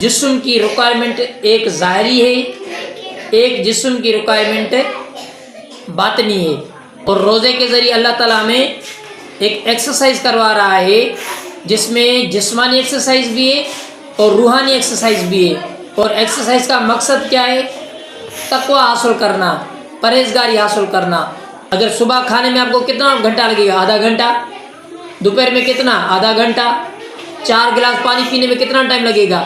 جسم کی ریکوائرمنٹ ایک ظاہری ہے، ایک جسم کی ریکوائرمنٹ باطنی ہے، اور روزے کے ذریعے اللہ تعالیٰ ہمیں ایک ایکسرسائز کروا رہا ہے جس میں جسمانی ایکسرسائز بھی ہے اور روحانی ایکسرسائز بھی ہے۔ اور ایکسرسائز کا مقصد کیا ہے؟ تقوی حاصل کرنا، پرہیزگاری حاصل کرنا۔ اگر صبح کھانے میں آپ کو کتنا گھنٹہ لگے گا؟ آدھا گھنٹہ۔ دوپہر میں کتنا؟ آدھا گھنٹہ۔ 4 گلاس پانی پینے میں کتنا ٹائم لگے گا؟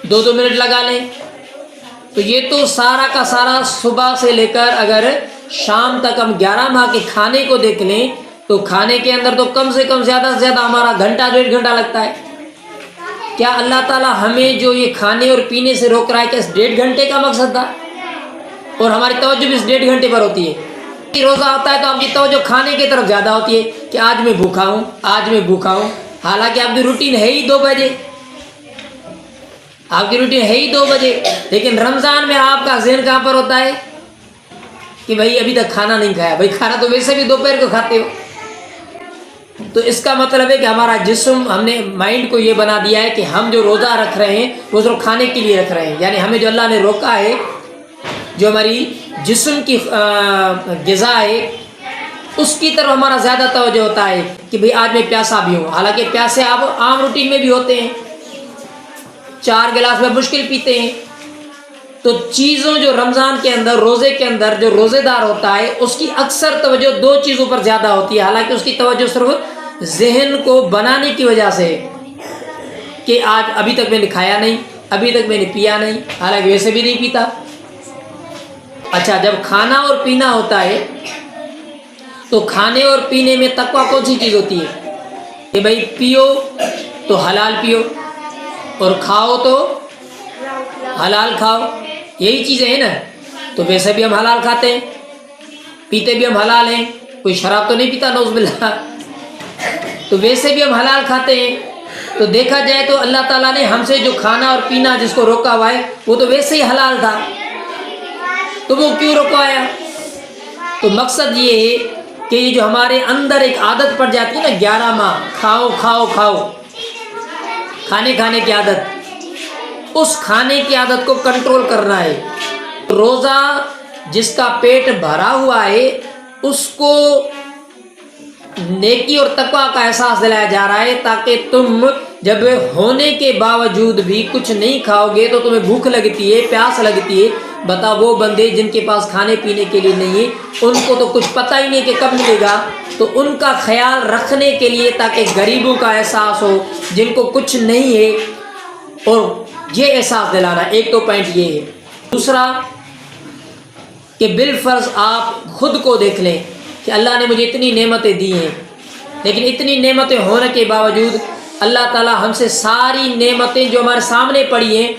2 منٹ لگا لیں۔ تو یہ تو سارا کا سارا صبح سے لے کر اگر شام تک ہم 11 ماہ کے کھانے کو دیکھ لیں تو کھانے کے اندر تو کم سے کم زیادہ سے زیادہ ہمارا گھنٹہ 1.5 گھنٹہ لگتا ہے۔ کیا اللہ تعالیٰ ہمیں جو یہ کھانے اور پینے سے روک رہا ہے کیا اس 1.5 گھنٹے کا مقصد تھا؟ اور ہماری توجہ بھی اس 1.5 گھنٹے پر ہوتی ہے۔ روزہ ہوتا ہے تو آپ کی توجہ کھانے کی طرف زیادہ ہوتی ہے کہ آج میں بھوکا ہوں، آج میں بھوکا ہوں، حالانکہ آپ کی روٹین ہے ہی 2 بجے، آپ کی روٹین ہے ہی 2 بجے، لیکن رمضان میں آپ کا ذہن کہاں پر ہوتا ہے کہ بھائی ابھی تک کھانا نہیں کھایا۔ بھائی کھانا تو ویسے بھی دوپہر کو کھاتے ہو۔ تو اس کا مطلب ہے کہ ہمارا جسم، ہم نے مائنڈ کو یہ بنا دیا ہے کہ ہم جو روزہ رکھ رہے ہیں وہ صرف کھانے کے لیے رکھ رہے ہیں، یعنی ہمیں جو اللہ نے روکا ہے، جو ہماری جسم کی غذا ہے اس کی طرف ہمارا زیادہ توجہ ہوتا ہے کہ بھئی آج میں پیاسا بھی ہوں، حالانکہ پیاسے آپ عام روٹین میں بھی ہوتے ہیں، 4 گلاس میں مشکل پیتے ہیں۔ تو چیزوں جو رمضان کے اندر، روزے کے اندر جو روزے دار ہوتا ہے اس کی اکثر توجہ 2 چیزوں پر زیادہ ہوتی ہے، حالانکہ اس کی توجہ صرف ذہن کو بنانے کی وجہ سے کہ آج ابھی تک میں نے کھایا نہیں، ابھی تک میں نے پیا نہیں، حالانکہ ویسے بھی نہیں پیتا۔ اچھا، جب کھانا اور پینا ہوتا ہے تو کھانے اور پینے میں تقویٰ کون سی چیز ہوتی ہے کہ بھئی پیو تو حلال پیو اور کھاؤ تو حلال کھاؤ، یہی چیزیں ہیں نا۔ تو ویسے بھی ہم حلال کھاتے ہیں، پیتے بھی ہم حلال ہیں، کوئی شراب تو نہیں پیتا نعوذ باللہ، تو ویسے بھی ہم حلال کھاتے ہیں۔ تو دیکھا جائے تو اللہ تعالیٰ نے ہم سے جو کھانا اور پینا جس کو روکا ہوا ہے وہ تو ویسے ہی حلال تھا، تو وہ کیوں رکوایا؟ تو مقصد یہ ہے کہ یہ جو ہمارے اندر ایک عادت پڑ جاتی ہے نا 11 ماہ کھاؤ کھاؤ کھاؤ، کھانے کی عادت، اس کھانے کی عادت کو کنٹرول کرنا ہے۔ روزہ جس کا پیٹ بھرا ہوا ہے اس کو نیکی اور تقویٰ کا احساس دلایا جا رہا ہے تاکہ تم جب ہونے کے باوجود بھی کچھ نہیں کھاؤ گے تو تمہیں بھوک لگتی ہے، پیاس لگتی ہے۔ بتا وہ بندے جن کے پاس کھانے پینے کے لیے نہیں ہے، ان کو تو کچھ پتہ ہی نہیں کہ کب ملے گا، تو ان کا خیال رکھنے کے لیے تاکہ غریبوں کا احساس ہو جن کو کچھ نہیں ہے، اور یہ احساس دلانا، ایک تو پوائنٹ یہ ہے۔ دوسرا کہ بالفرض آپ خود کو دیکھ لیں کہ اللہ نے مجھے اتنی نعمتیں دی ہیں، لیکن اتنی نعمتیں ہونے کے باوجود اللہ تعالیٰ ہم سے ساری نعمتیں جو ہمارے سامنے پڑی ہیں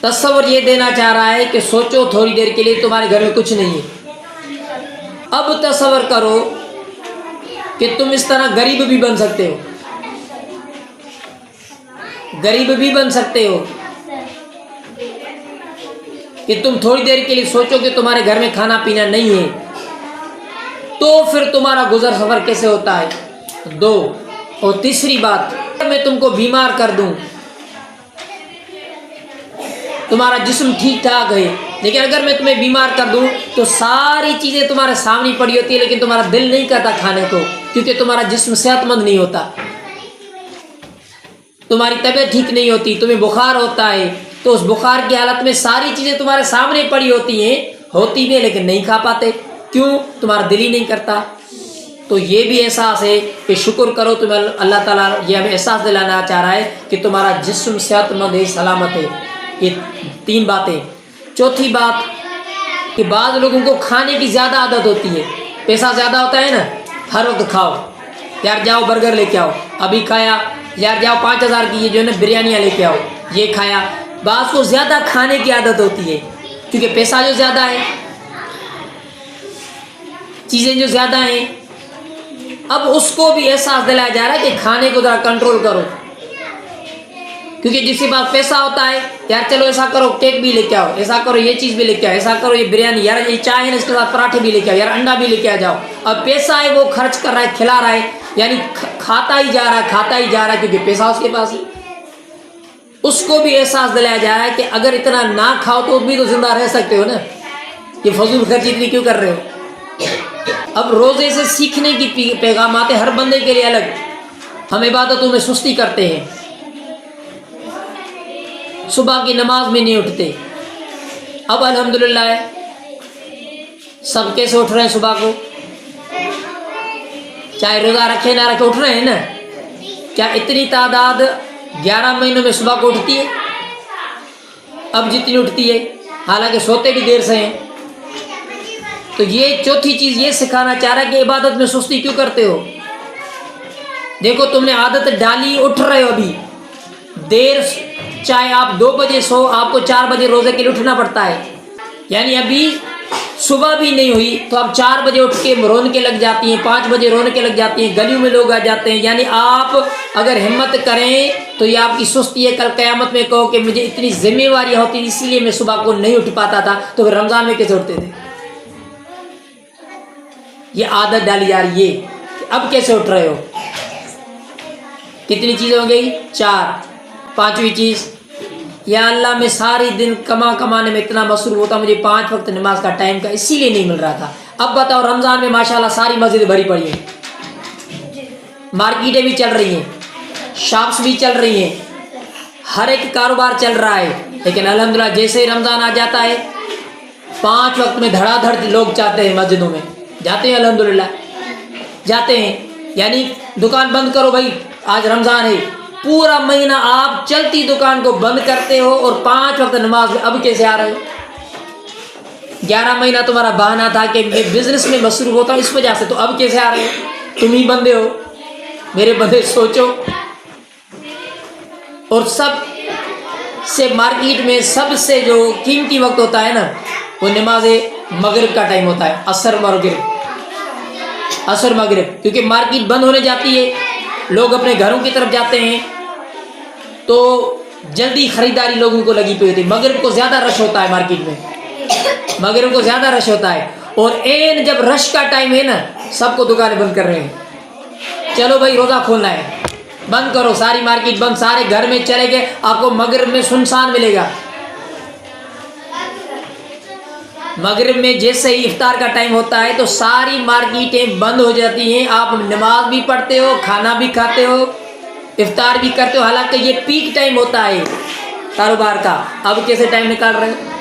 تصور یہ دینا چاہ رہا ہے کہ سوچو تھوڑی دیر کے لیے تمہارے گھر میں کچھ نہیں ہے۔ اب تصور کرو کہ تم اس طرح غریب بھی بن سکتے ہو، غریب بھی بن سکتے ہو کہ تم تھوڑی دیر کے لیے سوچو کہ تمہارے گھر میں کھانا پینا نہیں ہے، تو پھر تمہارا گزر سفر کیسے ہوتا ہے؟ 2، اور تیسری بات، میں تم کو بیمار کر دوں، تمہارا جسم ٹھیک ٹھاک ہے، لیکن اگر میں تمہیں بیمار کر دوں تو ساری چیزیں تمہارے سامنے پڑی ہوتی ہے لیکن تمہارا دل نہیں کرتا کھانے کو، کیونکہ تمہارا جسم صحت مند نہیں ہوتا، تمہاری طبیعت ٹھیک نہیں ہوتی، تمہیں بخار ہوتا ہے، تو اس بخار کی حالت میں ساری چیزیں تمہارے سامنے پڑی ہوتی ہیں لیکن نہیں کھا پاتے، کیوں؟ تمہارا دل ہی نہیں کرتا۔ تو یہ بھی احساس ہے کہ شکر کرو، تمہیں اللہ تعالیٰ یہ ہمیں احساس دلانا چاہ رہا ہے کہ تمہارا جسم صحت مند ہے، سلامت ہے۔ یہ 3 باتیں۔ چوتھی بات کہ بعض لوگوں کو کھانے کی زیادہ عادت ہوتی ہے، پیسہ زیادہ ہوتا ہے نا، ہر وقت کھاؤ، یار جاؤ برگر لے کے آؤ، ابھی کھایا، یار جاؤ 5000 کی یہ جو ہے نا بریانیاں لے کے آؤ، یہ کھایا۔ بعض کو زیادہ کھانے کی عادت ہوتی ہے کیونکہ پیسہ جو زیادہ ہے، چیزیں جو زیادہ ہیں، اب اس کو بھی احساس دلایا جا رہا ہے کہ کھانے کو ذرا کنٹرول کرو، کیونکہ جس کے پاس پیسہ ہوتا ہے یار چلو ایسا کرو کیک بھی لے کے آؤ، ایسا کرو یہ چیز بھی لے کے آؤ، ایسا کرو یہ بریانی، یار یہ چائے ہے نا اس کے ساتھ پراٹھے بھی لے کے آؤ، یار انڈا بھی لے کے آ جاؤ۔ اب پیسہ ہے وہ خرچ کر رہا ہے، کھلا رہا ہے، یعنی کھاتا ہی جا رہا ہے کیونکہ پیسہ اس کے پاس ہے۔ اس کو بھی احساس دلایا جائے کہ اگر اتنا نہ کھاؤ تو بھی تو زندہ رہ سکتے ہو نا، یہ فضول خرچی اتنی کیوں کر رہے ہو؟ اب روزے سے سیکھنے کی پیغامات ہر بندے کے لیے الگ. ہم عبادتوں میں سستی کرتے ہیں، صبح کی نماز میں نہیں اٹھتے. اب الحمدللہ سب کیسے اٹھ رہے ہیں صبح کو؟ چاہے روزہ رکھے نہ رکھے اٹھ رہے ہیں نا. کیا اتنی تعداد 11 مہینوں میں صبح کو اٹھتی ہے؟ اب جتنی اٹھتی ہے، حالانکہ سوتے بھی دیر سے ہیں. تو یہ چوتھی چیز یہ سکھانا چاہ رہا ہے کہ عبادت میں سستی کیوں کرتے ہو؟ دیکھو تم نے عادت ڈالی، اٹھ رہے ہو ابھی دیر، چاہے آپ 2 بجے سو، آپ کو 4 بجے روزے کے لیے اٹھنا پڑتا ہے. یعنی ابھی صبح بھی نہیں ہوئی تو آپ 4 بجے اٹھ کے رونقیں لگ جاتی ہیں، 5 بجے رونقیں لگ جاتی ہیں، گلیوں میں لوگ آ جاتے ہیں. یعنی آپ اگر ہمت کریں تو یہ آپ کی سستی ہے. کل قیامت میں کہو کہ مجھے اتنی ذمہ داریاں ہوتی اسی لیے میں صبح کو نہیں اٹھ پاتا تھا، تو پھر رمضان میں کیسے اٹھتے تھے؟ یہ عادت ڈالی جا رہی ہے کہ اب کیسے اٹھ رہے ہو. کتنی چیزیں ہو گئی؟ 4. 5ویں چیز، یا اللہ میں ساری دن کمانے میں اتنا مصروف ہوتا، مجھے 5 وقت نماز کا ٹائم کا اسی لیے نہیں مل رہا تھا. اب بتاؤ رمضان میں ماشاءاللہ ساری مسجدیں بھری پڑی ہیں، مارکیٹیں بھی چل رہی ہیں، شاپس بھی چل رہی ہیں، ہر ایک کاروبار چل رہا ہے. لیکن الحمدللہ جیسے ہی رمضان آ جاتا ہے 5 وقت میں دھڑا دھڑ لوگ جاتے ہیں مسجدوں میں، جاتے ہیں الحمدللہ جاتے ہیں. یعنی دکان بند کرو بھائی آج رمضان ہے، پورا مہینہ آپ چلتی دکان کو بند کرتے ہو اور 5 وقت نماز میں اب کیسے آ رہے ہو؟ 11 مہینہ تمہارا بہانہ تھا کہ میں بزنس میں مصروف ہوتا ہوں اس وجہ سے، تو اب کیسے آ رہے ہو؟ تم ہی بندے ہو میرے بندے. سوچو. اور سب سے مارکیٹ میں سب سے جو قیمتی وقت ہوتا ہے نا وہ نماز مغرب کا ٹائم ہوتا ہے، عصر مغرب، کیونکہ مارکیٹ بند ہونے جاتی ہے، لوگ اپنے گھروں کی طرف جاتے ہیں تو جلدی خریداری لوگوں کو لگی پئی ہوتی ہے. مغرب کو زیادہ رش ہوتا ہے مارکیٹ میں، مغرب کو زیادہ رش ہوتا ہے. اور عین جب رش کا ٹائم ہے نا سب کو دکانیں بند کر رہے ہیں، چلو بھائی روزہ کھولنا ہے، بند کرو، ساری مارکیٹ بند، سارے گھر میں چلے گئے. آپ کو مغرب میں سنسان ملے گا. مغرب میں جیسے ہی افطار کا ٹائم ہوتا ہے تو ساری مارکیٹیں بند ہو جاتی ہیں. آپ نماز بھی پڑھتے ہو، کھانا بھی کھاتے ہو، افطار بھی کرتے ہو، حالانکہ یہ پیک ٹائم ہوتا ہے کاروبار کا. اب کیسے ٹائم نکال رہے ہیں؟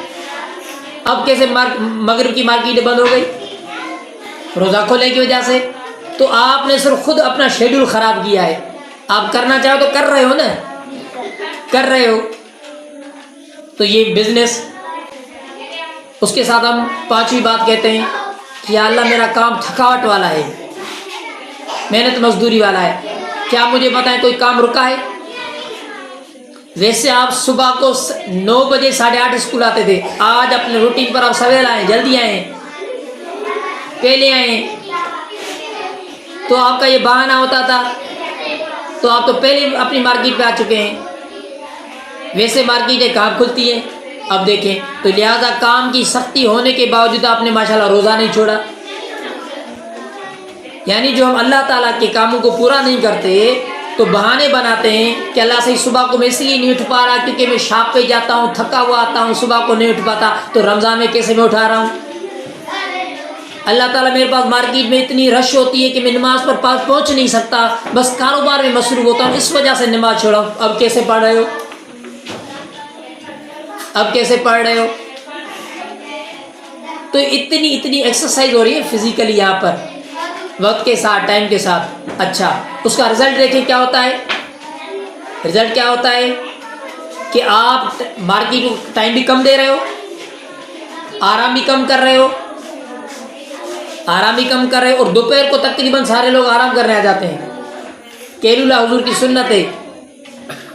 اب کیسے مغرب کی مارکیٹیں بند ہو گئی؟ روزہ کھولنے کی وجہ سے. تو آپ نے صرف خود اپنا شیڈول خراب کیا ہے. آپ کرنا چاہو تو کر رہے ہو نا، کر رہے ہو. تو یہ بزنس. اس کے ساتھ ہم 5ویں بات کہتے ہیں کہ یا اللہ میرا کام تھکاوٹ والا ہے، محنت مزدوری والا ہے، کیا مجھے بتائیں کوئی کام رکا ہے؟ ویسے آپ صبح کو 9 بجے 8:30 اسکول آتے تھے، آج اپنے روٹین پر آپ سویرے آئیں، جلدی آئیں، پہلے آئیں. تو آپ کا یہ بہانہ ہوتا تھا تو آپ تو پہلے اپنی مارکیٹ پہ آ چکے ہیں. ویسے مارکیٹیں کہاں کھلتی ہیں اب دیکھیں. تو لہذا کام کی سختی ہونے کے باوجود آپ نے ماشاءاللہ روزہ نہیں چھوڑا. یعنی جو ہم اللہ تعالیٰ کے کاموں کو پورا نہیں کرتے تو بہانے بناتے ہیں کہ اللہ سے صبح کو میں اس لیے نہیں اٹھ پا رہا کیونکہ میں شاپ پہ جاتا ہوں، تھکا ہوا آتا ہوں، صبح کو نہیں اٹھ پاتا. تو رمضان میں کیسے میں اٹھا رہا ہوں؟ اللہ تعالیٰ میرے پاس مارکیٹ میں اتنی رش ہوتی ہے کہ میں نماز پر پاس پہنچ نہیں سکتا، بس کاروبار میں مصروف ہوتا ہوں، اس وجہ سے نماز چھوڑا ہوں. اب کیسے پڑھ رہے ہو؟ اب کیسے پڑھ رہے ہو؟ تو اتنی ایکسرسائز ہو رہی ہے فزیکلی یہاں پر وقت کے ساتھ، ٹائم کے ساتھ. اچھا اس کا رزلٹ دیکھیں کیا ہوتا ہے. رزلٹ کیا ہوتا ہے کہ آپ مارکیٹ کو ٹائم بھی کم دے رہے ہو، آرام بھی کم کر رہے ہو، اور دوپہر کو تقریباً سارے لوگ آرام کرنے آ جاتے ہیں. کیلولہ حضور کی سنت ہے،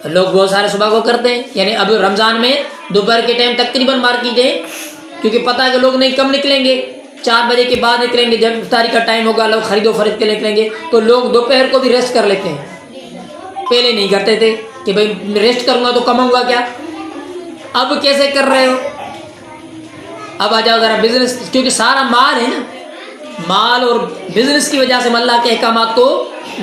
لوگ بہت سارے صبح کو کرتے ہیں. یعنی اب رمضان میں دوپہر کے ٹائم تقریباً مارکیٹیں، کیونکہ پتہ ہے کہ لوگ نہیں کم نکلیں گے، 4 بجے کے بعد نکلیں گے، جب افطاری کا ٹائم ہوگا لوگ خرید و فروخت کے نکلیں گے، تو لوگ دوپہر کو بھی ریسٹ کر لیتے ہیں. پہلے نہیں کرتے تھے کہ بھائی ریسٹ کروں گا تو کماؤں گا کیا. اب کیسے کر رہے ہو؟ اب آ جاؤ ذرا بزنس، کیونکہ سارا مال ہے نا، مال اور بزنس کی وجہ سے ہم اللہ کے احکامات کو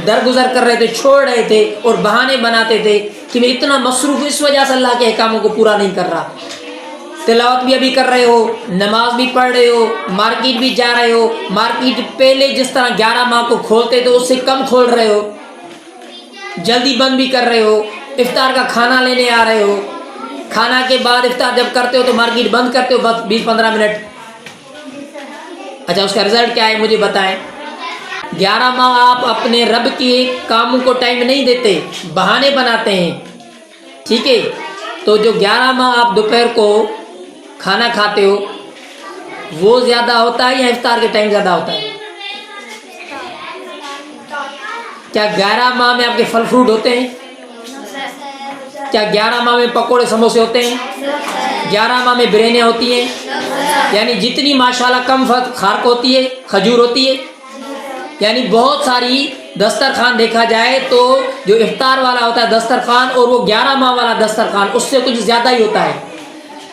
درگزر کر رہے تھے, چھوڑ رہے تھے اور بہانے بناتے تھے کہ میں اتنا مصروف اس وجہ سے اللہ کے احکاموں کو پورا نہیں کر رہا. تلاوت بھی ابھی کر رہے ہو, نماز بھی پڑھ رہے ہو, مارکیٹ بھی جا رہے ہو, مارکیٹ پہلے جس طرح 11 ماہ کو کھولتے تھے اس سے کم کھول رہے ہو, جلدی بند بھی کر رہے ہو, افطار کا کھانا لینے آ رہے ہو, کھانا کے بعد افطار جب کرتے ہو تو مارکیٹ بند کرتے ہو بس 20-15 منٹ. اچھا اس کا رزلٹ کیا ہے مجھے بتائیں. 11 ماہ آپ اپنے رب کے کاموں کو ٹائم نہیں دیتے, بہانے بناتے ہیں, ٹھیک ہے. تو جو 11 ماہ آپ دوپہر کو کھانا کھاتے ہو وہ زیادہ ہوتا ہے یا افطار کے ٹائم زیادہ ہوتا ہے؟ کیا 11 ماہ میں آپ کے پھل فروٹ ہوتے ہیں؟ کیا 11 ماہ میں پکوڑے سموسے ہوتے ہیں؟ 11 ماہ میں بریانیاں ہوتی ہیں؟ یعنی جتنی ماشاءاللہ کم خارق ہوتی ہے, کھجور ہوتی ہے, یعنی بہت ساری دسترخوان دیکھا جائے تو جو افطار والا ہوتا ہے دسترخوان اور وہ 11 ماہ والا دسترخوان اس سے کچھ زیادہ ہی ہوتا ہے.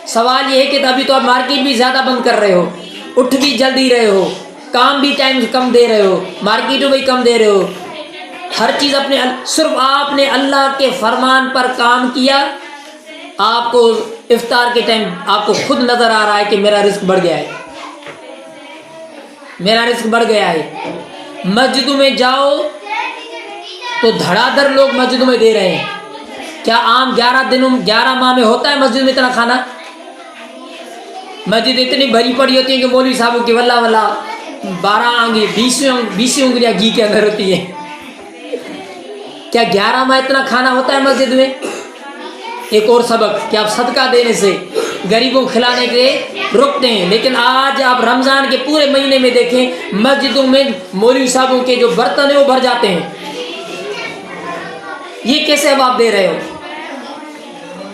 سوال یہ ہے کہ ابھی تو آپ مارکیٹ بھی زیادہ بند کر رہے ہو, اٹھ بھی جلدی رہے ہو, کام بھی ٹائم کم دے رہے ہو, مارکیٹوں بھی کم دے رہے ہو, ہر چیز اپنے صرف آپ نے اللہ کے فرمان پر کام کیا. آپ کو افطار کے ٹائم آپ کو خود نظر آ رہا ہے کہ میرا رزق بڑھ گیا ہے, میرا رزق بڑھ گیا ہے. مسجدوں میں جاؤ تو دھڑا دھڑ لوگ مسجدوں میں دے رہے ہیں. کیا عام 11 ماہ میں ہوتا ہے مسجد میں اتنا کھانا؟ مسجد اتنی بھری پڑی ہوتی ہے کہ مولوی صاحب کی واللہ 20 انگلیاں گھی کے اندر ہوتی ہیں. کیا 11 ماہ اتنا کھانا ہوتا ہے مسجد میں؟ ایک اور سبق کہ آپ صدقہ دینے سے, غریبوں کو کھلانے کے رکتے ہیں, لیکن آج آپ رمضان کے پورے مہینے میں دیکھیں مسجدوں میں مولوی صاحبوں کے جو برتن ہیں وہ بھر جاتے ہیں. یہ کیسے اب آپ دے رہے ہو؟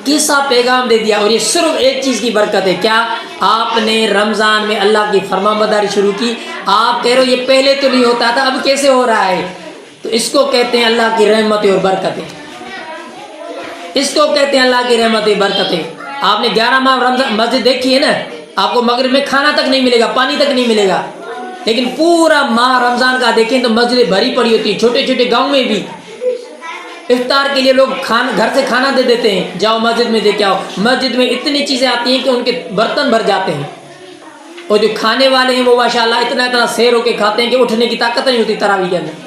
کیسا پیغام دے دیا. اور یہ صرف ایک چیز کی برکت ہے, کیا آپ نے رمضان میں اللہ کی فرمانبرداری شروع کی. آپ کہہ رہے ہو یہ پہلے تو نہیں ہوتا تھا, اب کیسے ہو رہا ہے؟ تو اس کو کہتے ہیں اللہ کی رحمتیں اور برکتیں, اس کو کہتے ہیں اللہ کی رحمتیں برکتیں. آپ نے 11 ماہ رمضان مسجد دیکھی ہے نا, آپ کو مغرب میں کھانا تک نہیں ملے گا, پانی تک نہیں ملے گا, لیکن پورا ماہ رمضان کا دیکھیں تو مسجدیں بھری پڑی ہوتی ہیں. چھوٹے چھوٹے گاؤں میں بھی افطار کے لیے لوگ گھر سے کھانا دے دیتے ہیں, جاؤ مسجد میں دے کے آؤ. مسجد میں اتنی چیزیں آتی ہیں کہ ان کے برتن بھر جاتے ہیں, اور جو کھانے والے ہیں وہ ماشاءاللہ اتنا سیر ہو کے کھاتے ہیں کہ اٹھنے کی طاقت نہیں ہوتی تراویح کے اندر.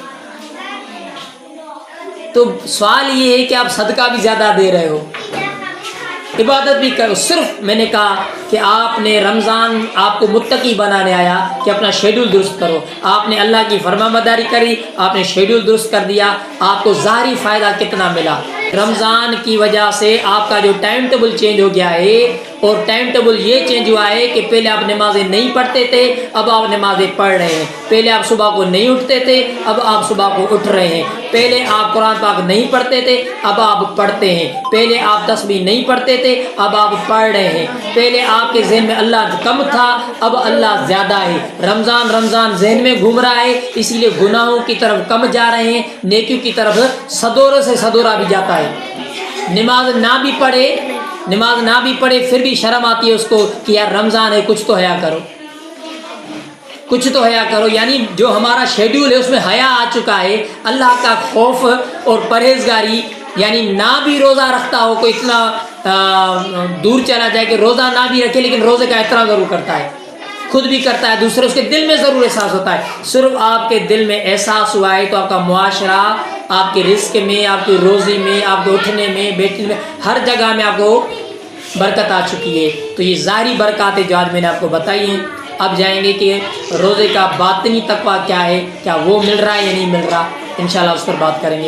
تو سوال یہ ہے کہ آپ صدقہ بھی زیادہ دے رہے ہو, عبادت بھی کرو. صرف میں نے کہا کہ آپ نے رمضان آپ کو متقی بنانے آیا کہ اپنا شیڈول درست کرو. آپ نے اللہ کی فرمانبرداری کری, آپ نے شیڈول درست کر دیا. آپ کو ظاہری فائدہ کتنا ملا؟ رمضان کی وجہ سے آپ کا جو ٹائم ٹیبل چینج ہو گیا ہے, اور ٹائم ٹیبل یہ چینج ہوا ہے کہ پہلے آپ نمازیں نہیں پڑھتے تھے, اب آپ نمازیں پڑھ رہے ہیں. پہلے آپ صبح کو نہیں اٹھتے تھے, اب آپ صبح کو اٹھ رہے ہیں. پہلے آپ قرآن پاک نہیں پڑھتے تھے, اب آپ پڑھتے ہیں. پہلے آپ تسبیح نہیں پڑھتے تھے, اب آپ پڑھ رہے ہیں. پہلے آپ کے ذہن میں اللہ کم تھا, اب اللہ زیادہ ہے. رمضان ذہن میں گھوم رہا ہے, اسی لیے گناہوں کی طرف کم جا رہے ہیں, نیکیوں کی طرف صدورہ سے صدورہ بھی جاتا ہے. نماز نہ بھی پڑھے پھر بھی شرم آتی ہے اس کو کہ یار رمضان ہے, کچھ تو حیا کرو, کچھ تو حیا کرو. یعنی جو ہمارا شیڈیول ہے اس میں حیا آ چکا ہے. اللہ کا خوف اور پرہیزگاری, یعنی نہ بھی روزہ رکھتا ہو, کوئی اتنا دور چلا جائے کہ روزہ نہ بھی رکھے لیکن روزے کا احترام ضرور کرتا ہے, خود بھی کرتا ہے, دوسرے اس کے دل میں ضرور احساس ہوتا ہے. صرف آپ کے دل میں احساس ہوا ہے تو آپ کا معاشرہ, آپ کے رزق میں, آپ کی روزی میں, آپ کے اٹھنے میں, بیٹھنے میں, ہر جگہ میں آپ کو برکت آ چکی ہے. تو یہ ظاہری برکات ہے جو آج میں نے آپ کو بتائی ہیں. اب جائیں گے کہ روزے کا باطنی تقویٰ کیا ہے, کیا وہ مل رہا ہے یا نہیں مل رہا, انشاءاللہ اس پر بات کریں گے.